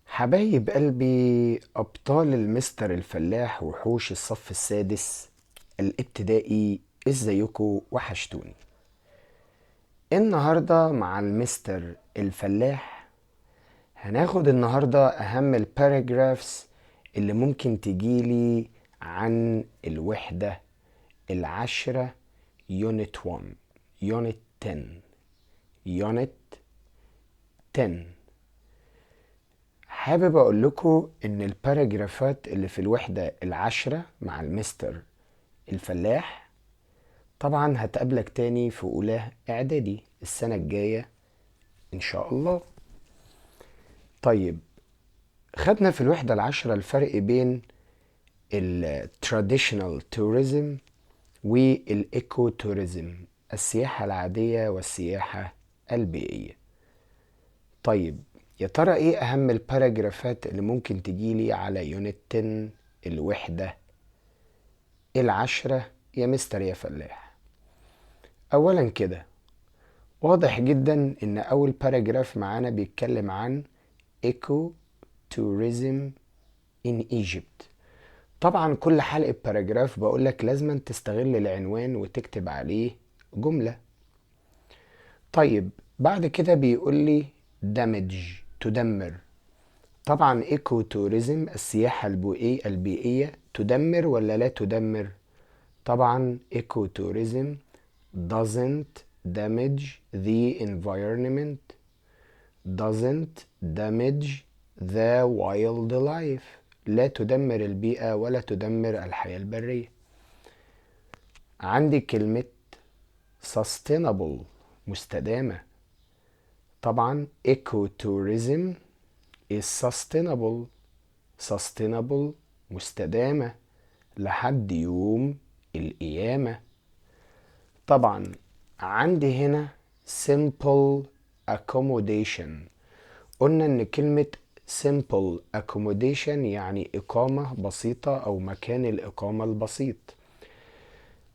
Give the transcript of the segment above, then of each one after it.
حبايب قلبي، أبطال المستر الفلاح وحوش الصف السادس الابتدائي، ازيكم؟ وحشتوني. النهاردة مع المستر الفلاح هناخد النهاردة أهم الباراجرافز اللي ممكن تجيلي عن الوحدة العاشرة، يونت 1، يونت 10، يونت 10. حابب اقول لكم ان الباراجرافات اللي في الوحدة العاشرة مع المستر الفلاح طبعا هتقابلك تاني في اولى اعدادي السنة الجاية ان شاء الله. طيب، خدنا في الوحدة العاشرة الفرق بين التراديشنال توريزم والايكو توريزم، السياحة العادية والسياحة البيئية. طيب، يا ترى ايه اهم الباراجرافات اللي ممكن تجيلي على يونت 10 الوحدة العشرة يا مستر يا فلاح؟ اولا كده واضح جدا ان اول باراجراف معانا بيتكلم عن ايكو توريزم in Egypt. طبعا كل حلقة باراجراف بقولك لازم تستغل العنوان وتكتب عليه جملة. طيب، بعد كده بيقول لي دامج، تدمر. طبعا ايكو توريزم السياحة البيئية تدمر ولا لا تدمر؟ طبعا ايكو توريزم doesn't damage the environment, doesn't damage the wildlife، لا تدمر البيئة ولا تدمر الحياة البرية. عندي كلمة sustainable، مستدامة. طبعا ecotourism is sustainable، sustainable مستدامة لحد يوم القيامة. طبعا عندي هنا simple accommodation. قلنا ان كلمة simple accommodation يعني اقامة بسيطة او مكان الاقامة البسيط.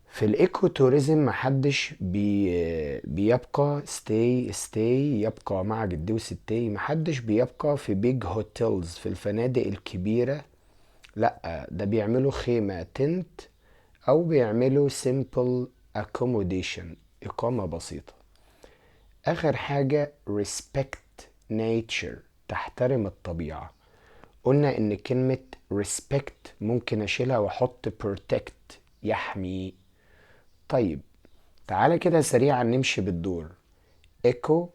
في الايكو توريزم محدش بيبقى stay يبقى مع جدي وستي، محدش بيبقى في بيج هوتيلز في الفنادق الكبيرة، لا ده بيعملوا خيمة تنت او بيعملوا simple accommodation، اقامة بسيطة. اخر حاجة respect nature، تحترم الطبيعة. قلنا ان كلمة respect ممكن اشيلها واحط protect، يحمي. طيب، تعالى كده سريعا نمشي بالدور. eco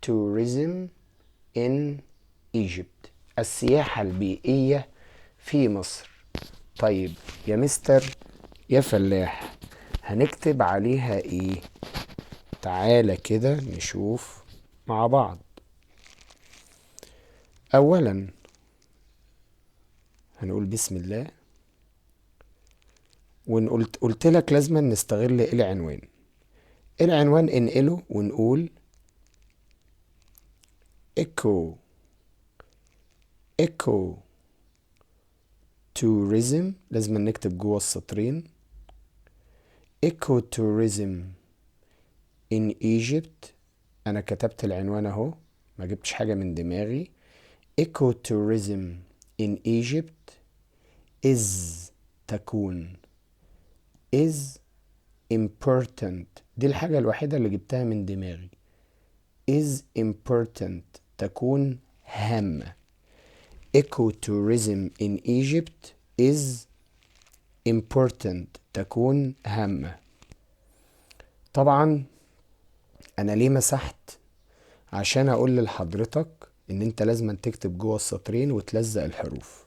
tourism in Egypt، السياحة البيئية في مصر. طيب يا مستر يا فلاح، هنكتب عليها ايه؟ تعالى كده نشوف مع بعض. اولا هنقول بسم الله، قلت لك لازم نستغل العنوان. العنوان انقله ونقول ايكو ايكو توريزم، لازم نكتب جوه السطرين ايكو توريزم in Egypt. انا كتبت العنوان اهو، ما جبتش حاجة من دماغي. ايكو توريزم in Egypt is، تكون is important، دي الحاجة الوحيدة اللي جبتها من دماغي. is important تكون هامة. ecotourism in Egypt is important تكون هامة. طبعا انا ليه مسحت؟ عشان اقول لحضرتك ان انت لازم تكتب جوه السطرين وتلزق الحروف.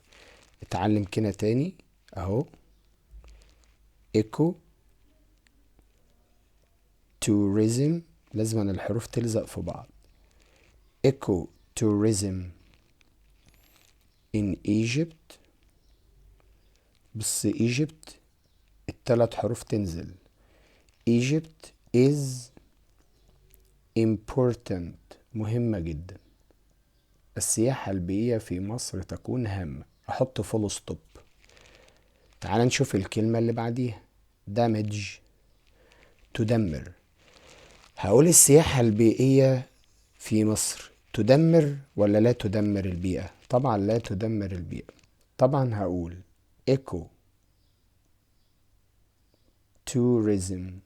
اتعلم كده تاني اهو، ايكو توريزم لازم الحروف تلزق في بعض. ايكو توريزم in Egypt، بس Egypt التلات حروف تنزل. Egypt is important، مهمة جدا. السياحة البيئية في مصر تكون هامة، احط فول ستوب. تعال نشوف الكلمة اللي بعديها، damage، تدمر. هقول السياحة البيئية في مصر تدمر ولا لا تدمر البيئة؟ طبعا لا تدمر البيئة. طبعا هقول ايكو توريزم،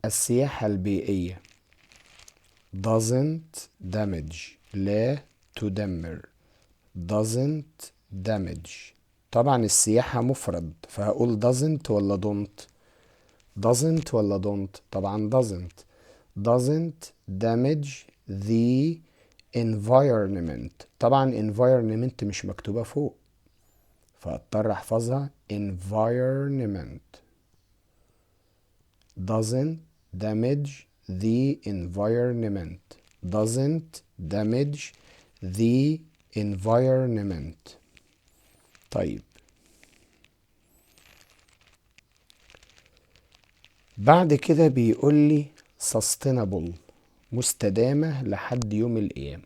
السياحة البيئية doesn't damage، لا تدمر، doesn't damage. طبعا السياحة مفرد فهقول doesn't ولا don't؟ doesn't ولا don't؟ طبعا doesn't damage the environment. طبعا environment مش مكتوبة فوق فاضطر احفظها environment. doesn't damage the environment. doesn't damage the environment. طيب بعد كده بيقول لي sustainable، مستدامة لحد يوم القيامة.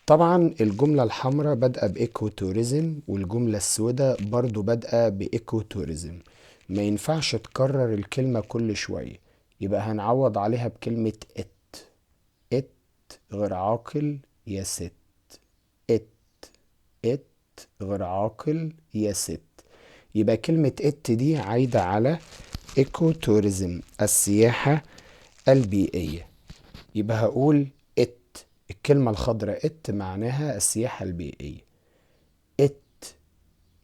طبعا الجملة الحمراء بادئة بإيكو توريزم والجملة السوداء برضو بادئة بإيكو توريزم، ما ينفعش تكرر الكلمة كل شوية، يبقى هنعوض عليها بكلمة ات غير عاقل يا ست. ات ات غير عاقل يا ست. يبقى كلمة ات دي عايدة على ايكو توريزم، السياحة البيئية. يبقى هقول ات، الكلمة الخضراء ات معناها السياحة البيئية. ات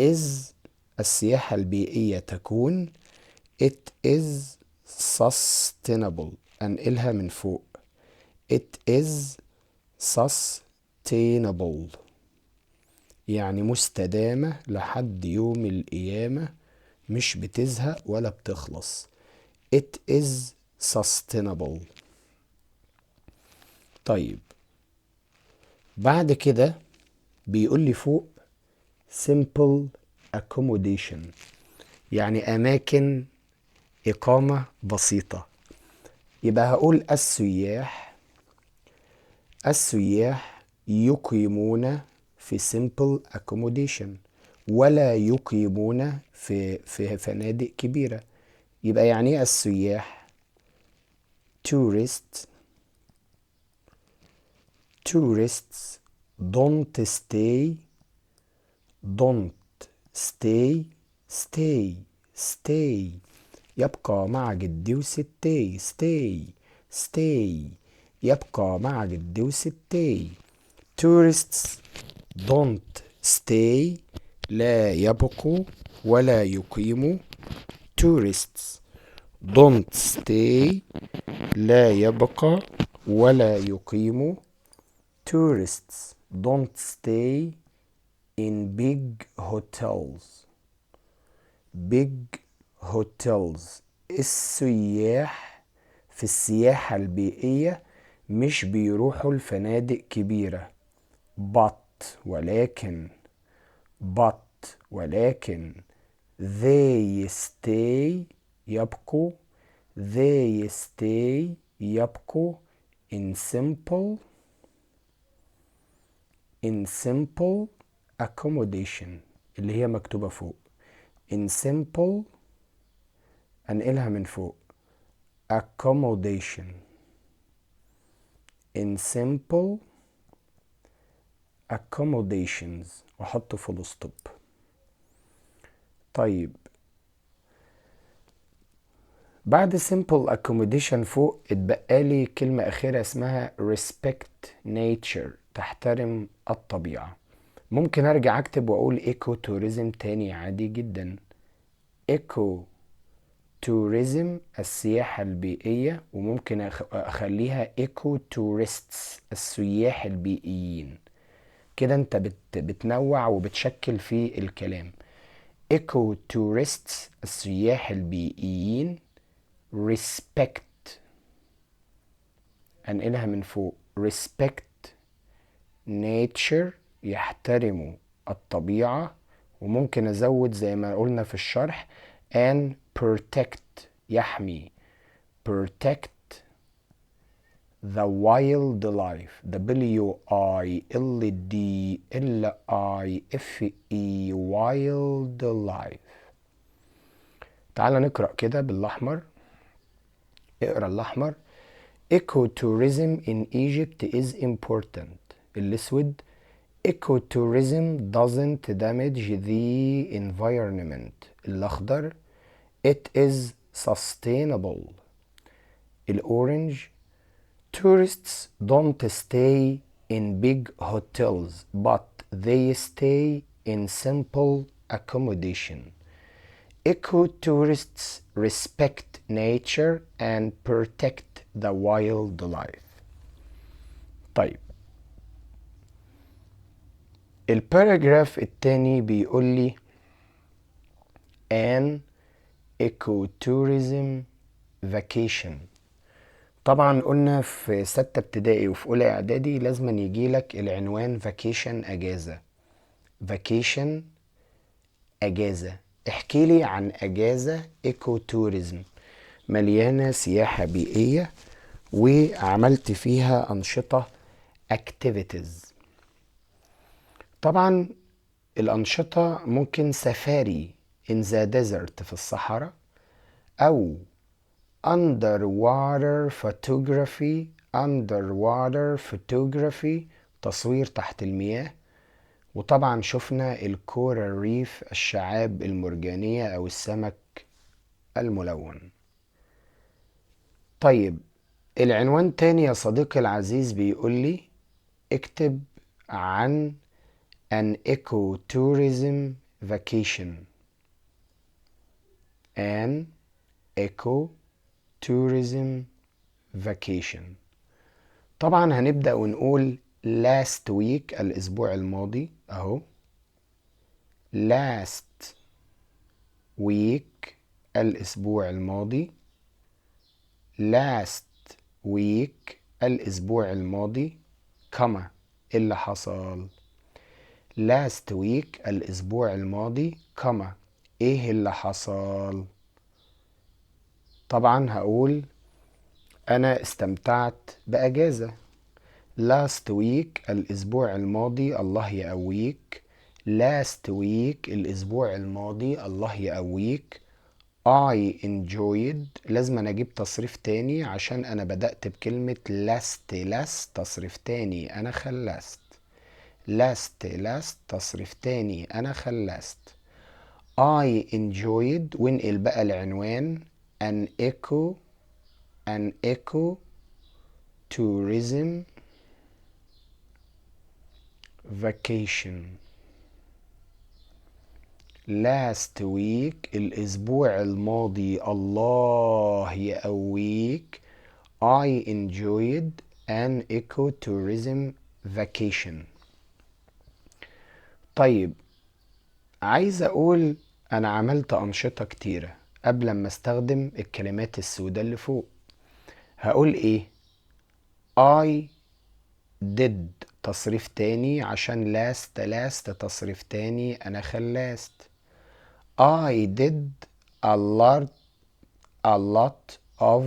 از، السياحة البيئية تكون it is sustainable، انقلها من فوق it is sustainable، يعني مستدامة لحد يوم القيامة، مش بتزهق ولا بتخلص. it is sustainable. طيب بعد كده بيقول لي فوق simple accommodation، يعني أماكن إقامة بسيطة. يبقى هقول السياح يقيمون في simple accommodation، ولا يقيمون في فنادق كبيرة. يبقى يعني ايه السياح؟ tourists don't stay يبقى مع جدي وستي stay يبقى مع جدي وستي. tourists don't stay، لا يبقوا ولا يقيموا. tourists don't stay، لا يبقى ولا يقيم. tourists don't stay in big hotels. السياح في السياحة البيئية مش بيروحوا الفنادق كبيرة. ولكن they stay يبقوا in simple accommodation اللي هي مكتوبة فوق. in simple انقلها من فوق accommodation. in simple accommodations واحط فول ستوب. طيب بعد simple accommodation فوق اتبقى لي كلمة أخيرة اسمها respect nature، تحترم الطبيعة. ممكن أرجع أكتب وأقول ايكو توريزم تاني عادي جدا. ايكو توريزم السياحة البيئية، وممكن أخليها ايكو توريستس السياح البيئيين. كده انت بتنوع وبتشكل في الكلام. ايكو توريستس السياح البيئيين. respect انقلها من فوق respect nature يحترموا الطبيعة. وممكن ازود زي ما قلنا في الشرح and protect يحمي protect the wildlife WILDLIFE wildlife. تعال نقرأ كده بالأحمر. اقرا الأحمر. Ecotourism in Egypt is important. الأسود Ecotourism doesn't damage the environment. الأخضر It is sustainable. الأورنج Tourists don't stay in big hotels, but they stay in simple accommodation. Eco-tourists respect nature and protect the wildlife. طيب الباراجراف التاني بيقول لي an ecotourism vacation. طبعا قلنا في 6 ابتدائي وفي اولى اعدادي لازم يجيلك العنوان فاكيشن اجازة. فاكيشن اجازة. احكي لي عن اجازة ايكو توريزم مليانة سياحة بيئية وعملت فيها انشطة activities. طبعا الانشطة ممكن سفاري in the desert في الصحراء، او underwater photography تصوير تحت المياه. وطبعا شفنا الكورال ريف الشعاب المرجانية او السمك الملون. طيب العنوان تاني يا صديقي العزيز بيقول لي اكتب عن an ecotourism vacation. an ecotourism vacation. طبعا هنبدأ ونقول last week الأسبوع الماضي أهو. last week الأسبوع الماضي. last week الأسبوع الماضي كما اللي حصل. last week الأسبوع الماضي كما إيه اللي حصل. طبعا هقول أنا استمتعت بأجازة. last week الأسبوع الماضي الله يقويك. last week الأسبوع الماضي الله يقويك. I enjoyed لازم أنا أجيب تصريف تاني عشان أنا بدأت بكلمة last تصريف تاني أنا خلصت. last تصريف تاني أنا خلصت. I enjoyed وانقل بقى العنوان an eco tourism vacation. last week الأسبوع الماضي الله يقويك I enjoyed an ecotourism vacation. طيب عايز أقول أنا عملت أنشطة كتيرة قبل ما استخدم الكلمات السوداء اللي فوق. هقول إيه؟ I did تصريف تاني عشان last تصريف تاني أنا خلصت. I did a lot of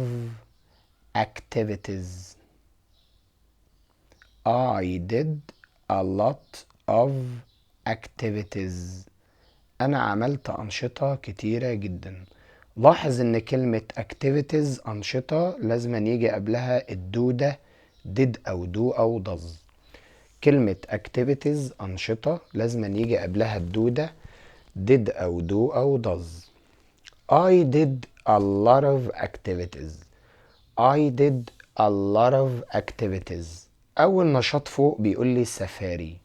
activities. I did a lot of activities. أنا عملت أنشطة كتيرة جدا. لاحظ إن كلمة activities أنشطة لازم يجي قبلها الدودة did أو do أو does. كلمة activities أنشطة لازم يجي قبلها الدودة did أو do أو does. I did a lot of activities. I did a lot of activities. أول نشاط فوق بيقول لي سفاري.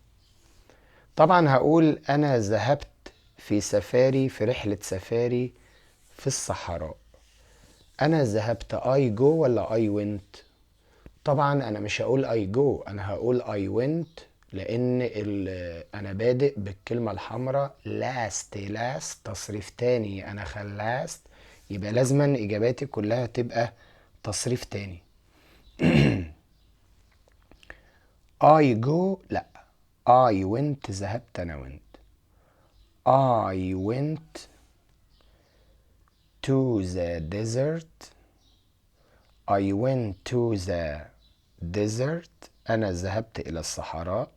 طبعا هقول أنا ذهبت في سفاري في رحلة سفاري في الصحراء. أنا ذهبت I go ولا I went؟ طبعا أنا مش هقول I go، أنا هقول I went لأن أنا بادئ بالكلمة الحمراء last تصريف تاني أنا خلصت، يبقى لازما إجاباتي كلها تبقى تصريف تاني. I go لا I went ذهبت أنا went. I went to the desert. I went to the desert. أنا ذهبت إلى الصحراء.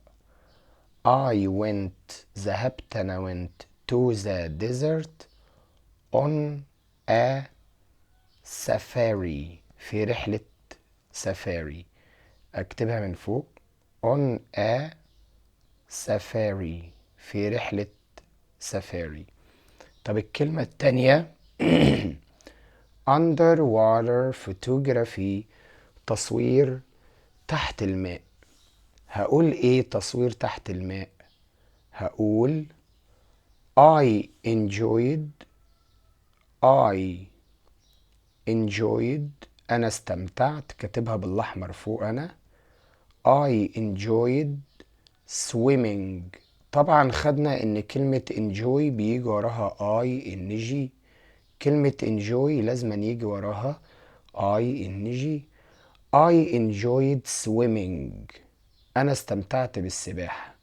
I went ذهبت أنا went to the desert on a safari في رحلة سفاري. اكتبها من فوق on a safari، في رحلة سفاري. طب الكلمة التانية underwater photography، تصوير تحت الماء. هقول ايه تصوير تحت الماء؟ هقول I enjoyed انا استمتعت، كاتبها بالاحمر فوق انا I enjoyed swimming. طبعا خدنا ان كلمة enjoy بيجي وراها ing، كلمة enjoy لازم يجي وراها ing. I enjoyed swimming، انا استمتعت بالسباحة.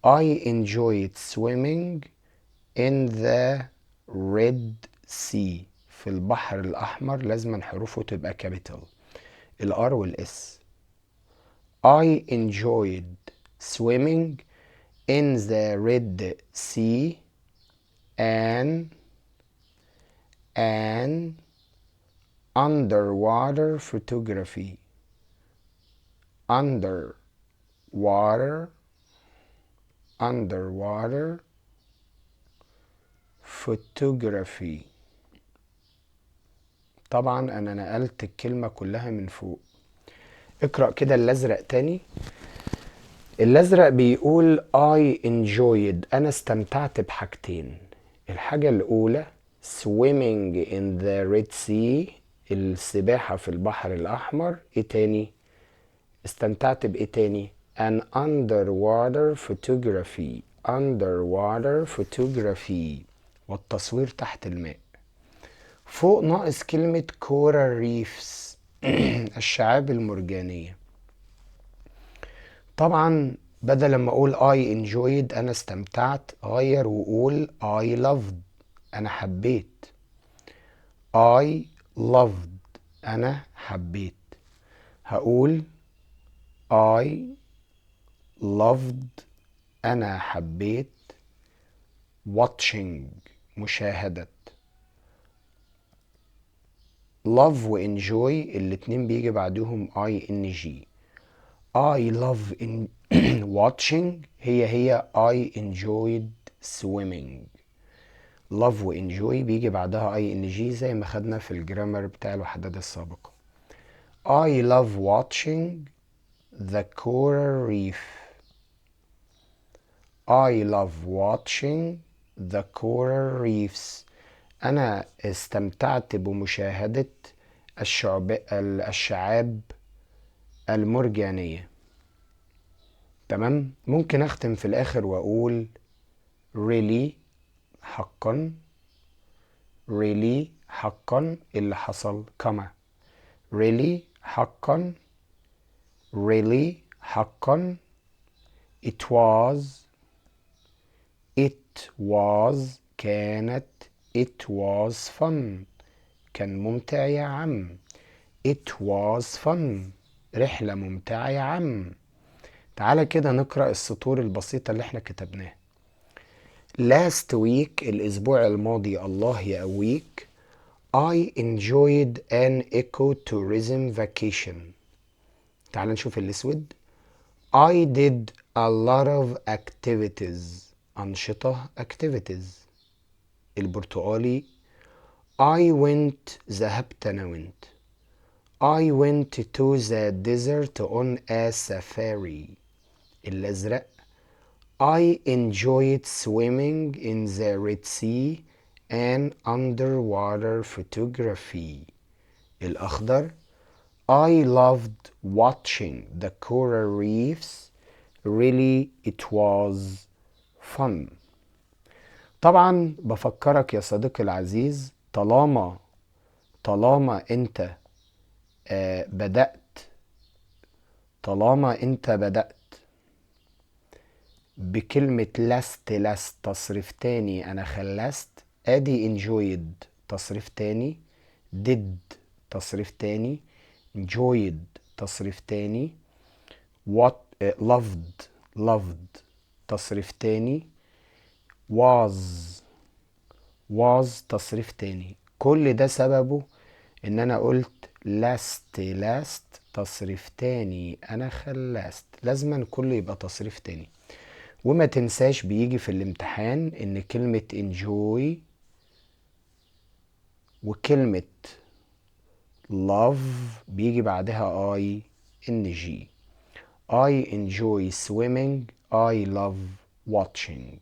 I enjoyed swimming in the Red Sea، في البحر الأحمر لازم حروفه تبقى كابيتال، الار والاس. I enjoyed swimming in the Red Sea and underwater photography. Underwater photography. طبعا انا نقلت الكلمة كلها من فوق. اقرأ كده الازرق تاني. الازرق بيقول I enjoyed، انا استمتعت بحاجتين. الحاجة الاولى swimming in the Red Sea، السباحة في البحر الاحمر. ايه تاني؟ استمتعت بايه تاني؟ an underwater photography، والتصوير تحت الماء. فوق ناقص كلمة كورال ريفز الشعاب المرجانية. طبعا بدل ما اقول I enjoyed انا استمتعت، غير وقول I loved، انا حبيت. I loved، انا حبيت. هقول I loved، انا حبيت watching، مشاهدة. love و enjoy الاتنين بيجي بعدهم ing. I love in watching هي I enjoyed swimming. love و enjoy بيجي بعدها ing زي ما خدنا في الجرامر بتاع الوحدات السابقة. I love watching the coral reef. I love watching the coral reefs. أنا استمتعت بمشاهدة الشعاب المرجانية. تمام. ممكن أختم في الآخر وأقول really، حقا. really حقا اللي حصل، كما really حقا. really حقا. it was كانت. it was fun كان ممتع يا عم. it was fun رحلة ممتعة يا عم. تعالى كده نقرأ السطور البسيطة اللي احنا كتبناها. last week الأسبوع الماضي، الله يقويك، I enjoyed an ecotourism vacation. تعال نشوف الأسود. I did a lot of activities، أنشطة activities. البرتقالي ذهبت أنا وانت. I went to the desert on a safari. الأزرق I enjoyed swimming in the Red Sea and underwater photography. الأخضر I loved watching the coral reefs. Really it was fun. طبعا بفكرك يا صديقي العزيز، طالما انت بدأت بكلمة last تصريف تاني، أنا خلصت. أدي enjoyed تصريف تاني، did تصريف تاني، enjoyed تصريف تاني، loved تصريف تاني، was تصريف تاني. كل ده سببه إن أنا قلت لاست تصريف تاني، انا خلصت. لازما كله يبقى تصريف تاني. وما تنساش بيجي في الامتحان ان كلمة enjoy وكلمة love بيجي بعدها ing. I enjoy swimming. I love watching.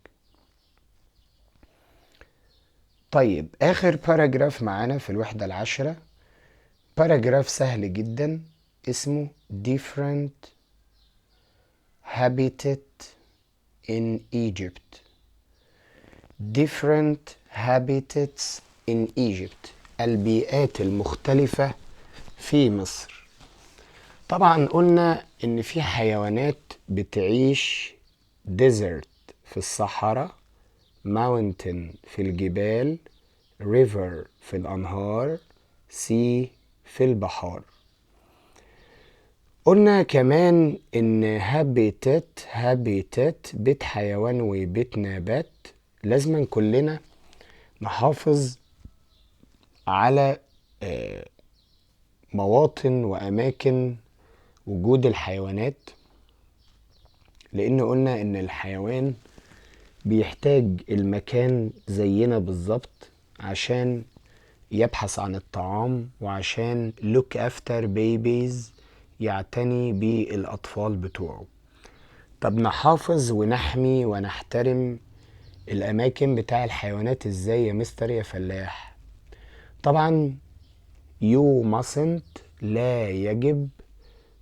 طيب آخر باراجراف معانا في الوحدة العاشرة، باراجراف سهل جدا اسمه different habitat in Egypt. different habitats in Egypt، البيئات المختلفة في مصر. طبعا قلنا ان في حيوانات بتعيش desert في الصحراء، mountain في الجبال، river في الأنهار، sea في البحار. قلنا كمان ان هابيتات بيت حيوان وبيت نبات. لازم كلنا نحافظ على مواطن وأماكن وجود الحيوانات، لأن قلنا إن الحيوان بيحتاج المكان زينا بالظبط عشان يبحث عن الطعام، وعشان look after babies، يعتني بالأطفال بتوعه. طب نحافظ ونحمي ونحترم الأماكن بتاع الحيوانات ازاي يا مستر يا فلاح؟ طبعا you mustn't، لا يجب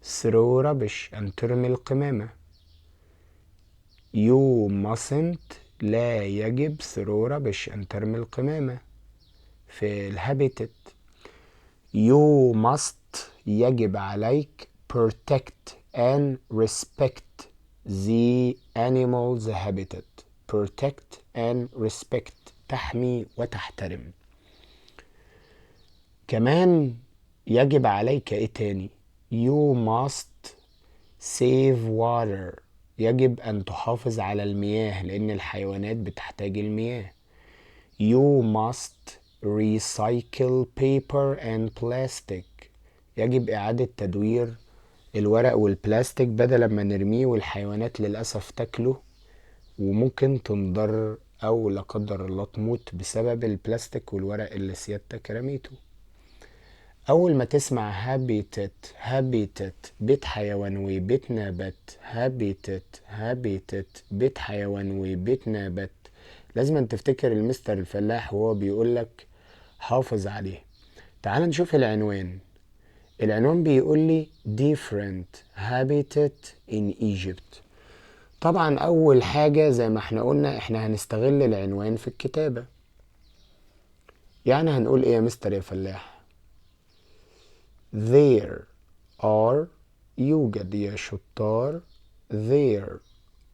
throw rubbish، أن ترمي القمامة. you mustn't، لا يجب throw rubbish، أن ترمي القمامة في الهابيتات. you must، يجب عليك protect and respect the animals habitat. protect and respect، تحمي وتحترم. كمان يجب عليك ايه تاني؟ you must save water، يجب ان تحافظ على المياه لان الحيوانات بتحتاج المياه. you must recycle paper and plastic، يجب اعادة تدوير الورق والبلاستيك بدل ما نرميه والحيوانات للأسف تاكله وممكن تنضر او لا قدر الله تموت بسبب البلاستيك والورق اللي سيادتك رميته. اول ما تسمع هابيتات بيت حيوان وبيت نبات، هابيتات بيت حيوان وبيت نبات، لازم أن تفتكر المستر الفلاح وهو بيقولك حافظ عليه. تعال نشوف العنوان. العنوان بيقول لي different habitat in Egypt. طبعا اول حاجة زي ما احنا قلنا احنا هنستغل العنوان في الكتابة. يعني هنقول ايه يا مستر يا فلاح؟ there are، يوجد يا شطار. there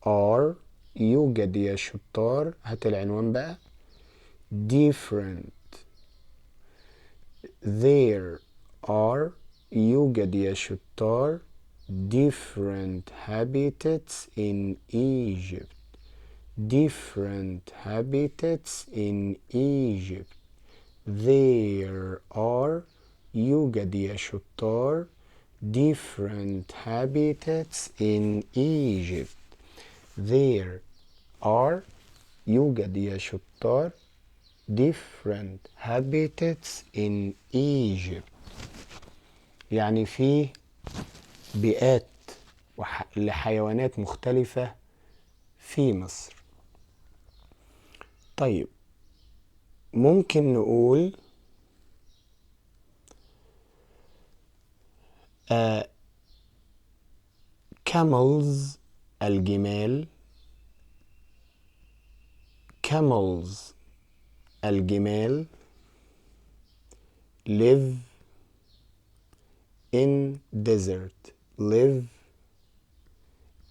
are، يوجد يا شطار. هات العنوان بقى. different، there are، يوجد يا شطار different habitats in Egypt. different habitats in Egypt. there are، يوجد يا شطار different habitats in Egypt. there are، يوجد يا شطار different habitats in Egypt. يعني في بيئات لحيوانات مختلفة في مصر. طيب ممكن نقول camels، الجمال. camels، الجمال live in desert. live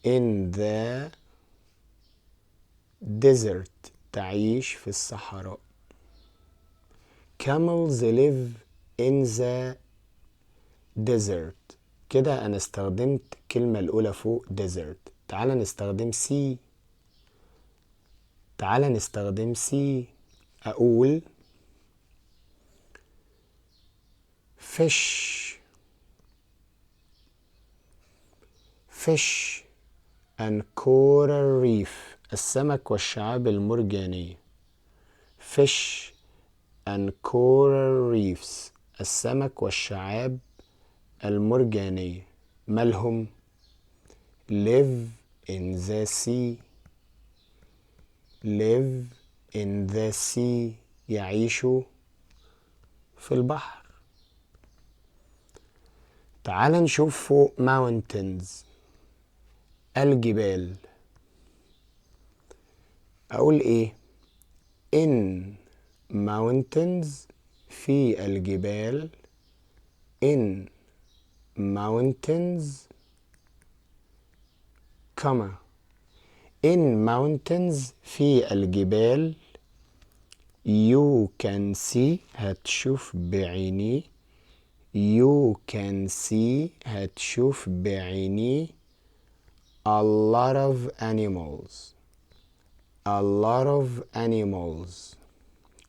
in the desert، تعيش في الصحراء. camels live in the desert. كده انا استخدمت الكلمة الاولى فوق desert. تعال نستخدم sea. تعال نستخدم sea. اقول fish fish and coral reef السمك والشعاب المرجانية. fish and coral reefs السمك والشعاب المرجانية مالهم؟ live in the sea live in the sea يعيشوا في البحر. تعال نشوف فوق mountains الجبال. أقول إيه؟ in mountains في الجبال in mountains comma in mountains في الجبال you can see هتشوف بعيني you can see هتشوف بعيني a lot of animals a lot of animals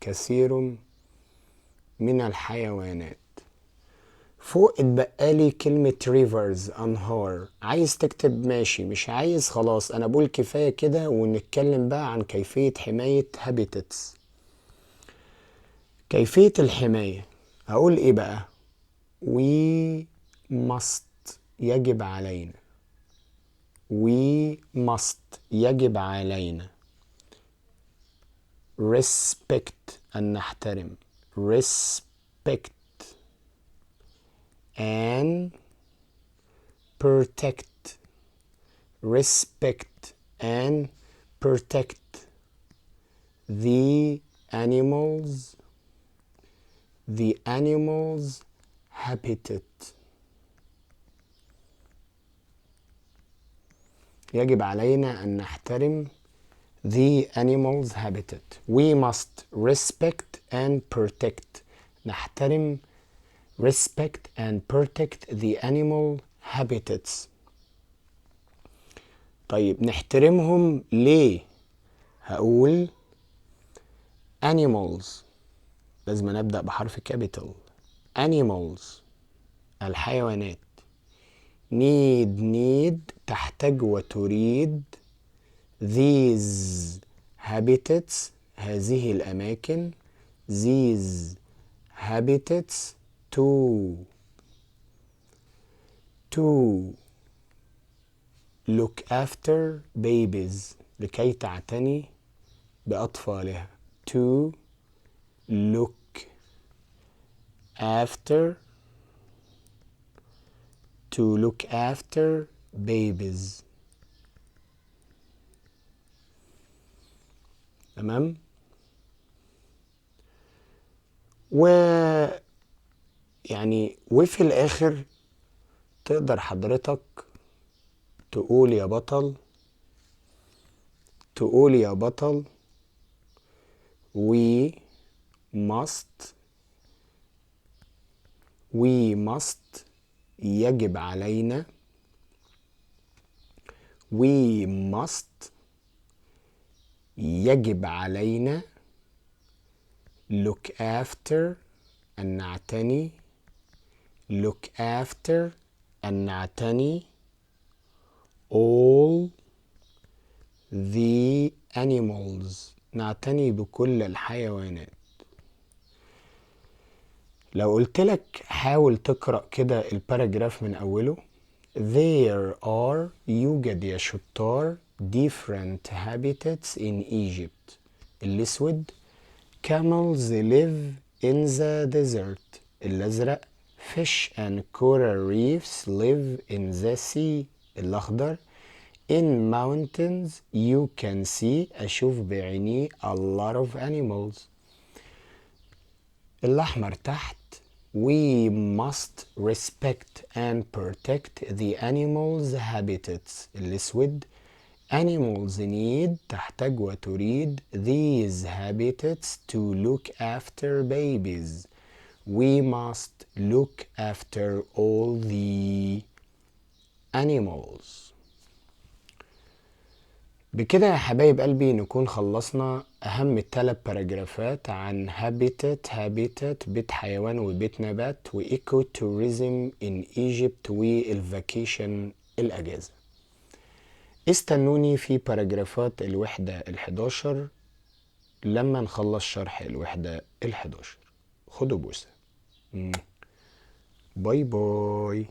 كثير من الحيوانات. فوق اتبقالي كلمة rivers أنهار. عايز تكتب ماشي، مش عايز خلاص. أنا بقول كفاية كده ونتكلم بقى عن كيفية حماية habitats. كيفية الحماية هقول إيه بقى؟ we must يجب علينا we must يجب علينا respect أن نحترم respect and protect respect and protect the animals habitat. يجب علينا أن نحترم the animals habitat. we must respect and protect نحترم respect and protect the animal habitats. طيب نحترمهم ليه؟ هقول animals لازم نبدأ بحرف capital animals الحيوانات need تحتاج وتريد these habitats هذه الأماكن these habitats to look after babies لكي تعتني بأطفالها to look after babies. تمام. يعني وفي الآخر تقدر حضرتك تقول يا بطل we must يجب علينا we must يجب علينا look after أن نعتني look after أن نعتني all the animals نعتني بكل الحيوانات. لو قلت لك حاول تقرأ كده الباراجراف من أوله there are يوجد يا شطار different habitats in Egypt. الأسود camels live in the desert. الأزرق fish and coral reefs live in the sea. الأخضر in mountains you can see أشوف بعيني a lot of animals. الأحمر تحت we must respect and protect the animals habitats. الأسود animals need تحتاج وتريد these habitats to look after babies. we must look after all the animals. بكده يا حبايب قلبي نكون خلصنا أهم الثلاث باراجرافات عن هابيتات بيت حيوان وبيت نبات وإيكو توريزم إن إيجيبت والفاكيشن الأجازة. استنوني في باراجرافات الوحدة ال11 لما نخلص شرح الوحدة ال11. خدوا بوسة. باي باي.